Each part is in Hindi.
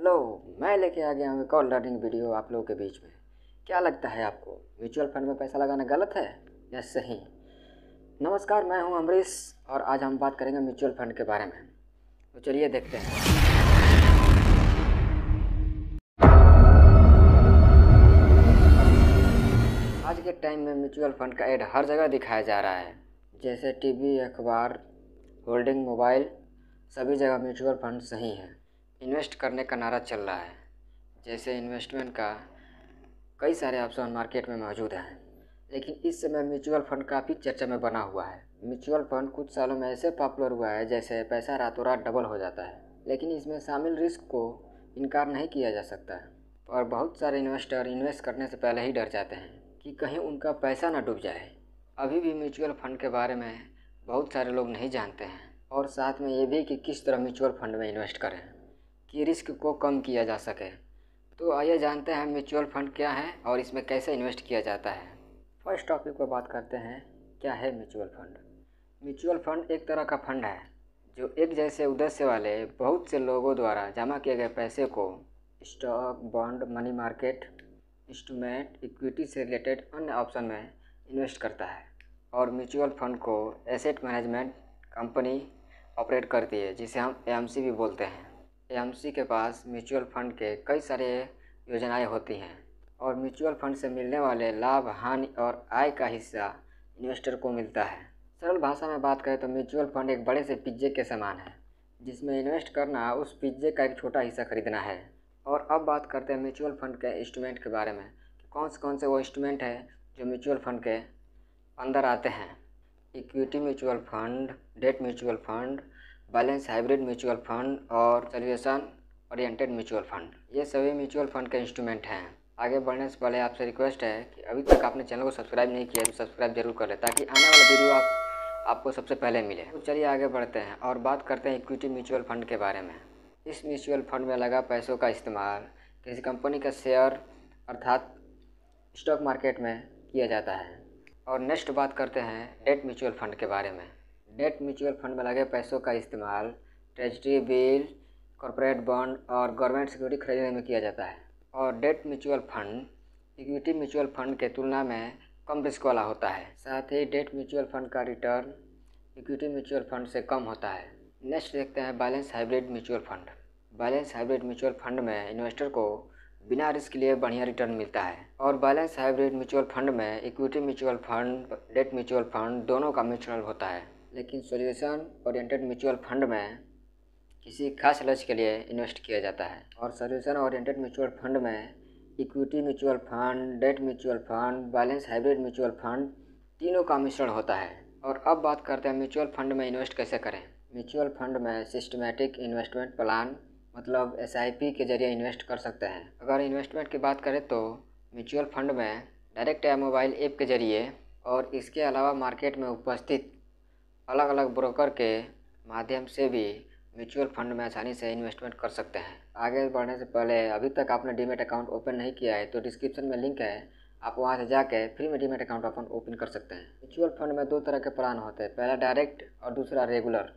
हेलो, मैं लेके आ गया हूँ एक और लर्निंग वीडियो आप लोगों के बीच में। क्या लगता है आपको, म्यूचुअल फंड में पैसा लगाना गलत है या सही? नमस्कार, मैं हूँ अमरीश और आज हम बात करेंगे म्यूचुअल फंड के बारे में। तो चलिए देखते हैं। आज के टाइम में म्यूचुअल फंड का ऐड हर जगह दिखाया जा रहा है, जैसे टीवी, अखबार, होल्डिंग, मोबाइल, सभी जगह म्यूचुअल फंड सही है। इन्वेस्ट करने का नारा चल रहा है। जैसे इन्वेस्टमेंट का कई सारे ऑप्शन मार्केट में मौजूद हैं, लेकिन इस समय म्यूचुअल फंड काफ़ी चर्चा में बना हुआ है। म्यूचुअल फंड कुछ सालों में ऐसे पॉपुलर हुआ है जैसे पैसा रातों रात डबल हो जाता है, लेकिन इसमें शामिल रिस्क को इनकार नहीं किया जा सकता है। और बहुत सारे इन्वेस्टर इन्वेस्ट करने से पहले ही डर जाते हैं कि कहीं उनका पैसा ना डूब जाए। अभी भी म्यूचुअल फंड के बारे में बहुत सारे लोग नहीं जानते हैं, और साथ में ये भी कि किस तरह म्यूचुअल फंड में इन्वेस्ट करें कि रिस्क को कम किया जा सके। तो आइए जानते हैं म्यूचुअल फंड क्या है और इसमें कैसे इन्वेस्ट किया जाता है। फर्स्ट टॉपिक पर बात करते हैं, क्या है म्यूचुअल फंड। म्यूचुअल फंड एक तरह का फंड है जो एक जैसे उद्देश्य वाले बहुत से लोगों द्वारा जमा किए गए पैसे को stock, bond, money market, instrument, equity से रिलेटेड अन्य ऑप्शन में इन्वेस्ट करता है। और म्यूचुअल फंड को एसेट मैनेजमेंट कंपनी ऑपरेट करती है, जिसे हम एएमसी भी बोलते हैं। एएमसी के पास म्यूचुअल फंड के कई सारे योजनाएं होती हैं और म्यूचुअल फंड से मिलने वाले लाभ, हानि और आय का हिस्सा इन्वेस्टर को मिलता है। सरल भाषा में बात करें तो म्यूचुअल फंड एक बड़े से पिज्जे के समान है, जिसमें इन्वेस्ट करना उस पिज्जे का एक छोटा हिस्सा खरीदना है। और अब बात करते हैं म्यूचुअल फंड के इंस्ट्रूमेंट के बारे में कि कौन से वो इंस्ट्रूमेंट है जो म्यूचुअल फंड के अंदर आते हैं। Equity mutual fund, debt mutual fund, balance hybrid mutual fund और सॉल्यूशन ओरिएंटेड म्यूचुअल फंड, ये सभी म्यूचुअल फंड के इंस्ट्रूमेंट हैं। आगे बढ़ने से पहले आपसे रिक्वेस्ट है कि अभी तक आपने चैनल को सब्सक्राइब नहीं किया तो सब्सक्राइब जरूर कर लें, ताकि आने वाला वीडियो आपको सबसे पहले मिले। तो चलिए आगे बढ़ते हैं और बात करते हैं इक्विटी म्यूचुअल फंड के बारे में। इस म्यूचुअल फंड में लगा पैसों का इस्तेमाल किसी कंपनी का शेयर अर्थात स्टॉक मार्केट में किया जाता है। और नेक्स्ट बात करते हैं डेट म्यूचुअल फंड के बारे में। डेट म्यूचुअल फंड में लगे पैसों का इस्तेमाल ट्रेजरी बिल, कॉर्पोरेट बॉन्ड और गवर्नमेंट सिक्योरिटी खरीदने में किया जाता है। और debt mutual fund equity mutual fund के तुलना में कम रिस्क वाला होता है। साथ ही डेट म्यूचुअल फंड का रिटर्न इक्विटी म्यूचुअल फंड से कम होता है। नेक्स्ट देखते हैं balance hybrid mutual fund. Balance hybrid mutual fund में इन्वेस्टर को बिना रिस्क लिए बढ़िया रिटर्न मिलता है। और बैलेंस हाइब्रिड म्यूचुअल फंड में equity mutual fund, debt mutual fund दोनों का म्यूचुअल होता है। लेकिन सॉल्यूशन ओरिएंटेड म्यूचुअल फंड में किसी खास लक्ष्य के लिए इन्वेस्ट किया जाता है। और सॉल्यूशन ओरिएंटेड म्यूचुअल फंड में equity mutual fund, debt mutual fund, balance hybrid mutual fund तीनों का मिश्रण होता है। और अब बात करते हैं म्यूचुअल फंड में इन्वेस्ट कैसे करें। म्यूचुअल फंड में सिस्टमैटिक इन्वेस्टमेंट प्लान मतलब SIP के जरिए इन्वेस्ट कर सकते हैं। अगर इन्वेस्टमेंट की बात करें तो म्यूचुअल फंड में डायरेक्ट या मोबाइल ऐप के जरिए और इसके अलावा मार्केट में उपस्थित अलग अलग ब्रोकर के माध्यम से भी म्यूचुअल फंड में आसानी से इन्वेस्टमेंट कर सकते हैं। आगे बढ़ने से पहले अभी तक आपने डीमैट अकाउंट ओपन नहीं किया है तो डिस्क्रिप्शन में लिंक है, आप वहां से जाके फ्री में डीमैट अकाउंट ओपन कर सकते हैं। म्यूचुअल फंड में दो तरह के प्लान होते हैं, पहला डायरेक्ट और दूसरा रेगुलर।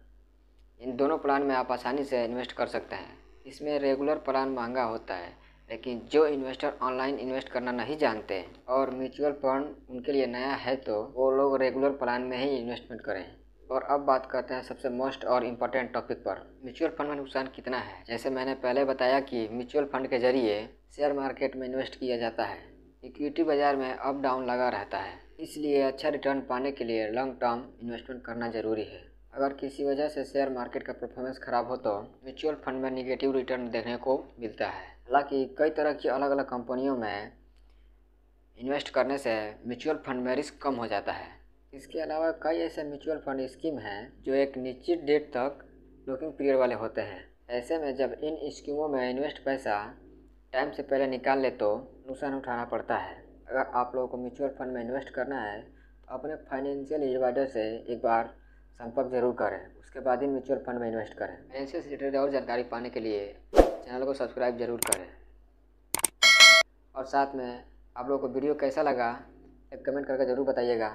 इन दोनों प्लान में आप आसानी से इन्वेस्ट कर सकते हैं। इसमें रेगुलर प्लान महंगा होता है, लेकिन जो इन्वेस्टर ऑनलाइन इन्वेस्ट करना नहीं जानते और म्यूचुअल फंड उनके लिए नया है तो वो लोग रेगुलर प्लान में ही इन्वेस्टमेंट करें। और अब बात करते हैं सबसे मोस्ट और इम्पोर्टेंट टॉपिक पर, म्यूचुअल फंड में नुकसान कितना है। जैसे मैंने पहले बताया कि म्यूचुअल फंड के जरिए शेयर मार्केट में इन्वेस्ट किया जाता है। इक्विटी बाजार में अप डाउन लगा रहता है, इसलिए अच्छा रिटर्न पाने के लिए लॉन्ग टर्म इन्वेस्टमेंट करना ज़रूरी है। अगर किसी वजह से शेयर मार्केट का परफॉर्मेंस ख़राब हो तो म्यूचुअल फंड में निगेटिव रिटर्न देखने को मिलता है। हालांकि कई तरह की अलग अलग कंपनियों में इन्वेस्ट करने से म्यूचुअल फंड में रिस्क कम हो जाता है। इसके अलावा कई ऐसे म्यूचुअल फंड स्कीम हैं जो एक निश्चित डेट तक लॉकिंग पीरियड वाले होते हैं। ऐसे में जब इन स्कीमों में इन्वेस्ट पैसा टाइम से पहले निकाल ले तो नुकसान उठाना पड़ता है। अगर आप लोगों को म्यूचुअल फंड में इन्वेस्ट करना है तो अपने फाइनेंशियल एडवाइज़र से एक बार संपर्क जरूर करें, उसके बाद ही म्यूचुअल फंड में इन्वेस्ट करें। फाइनेंशियल से रिलेटेड और जानकारी पाने के लिए चैनल को सब्सक्राइब जरूर करें। और साथ में आप लोगों को वीडियो कैसा लगा एक कमेंट करके ज़रूर बताइएगा।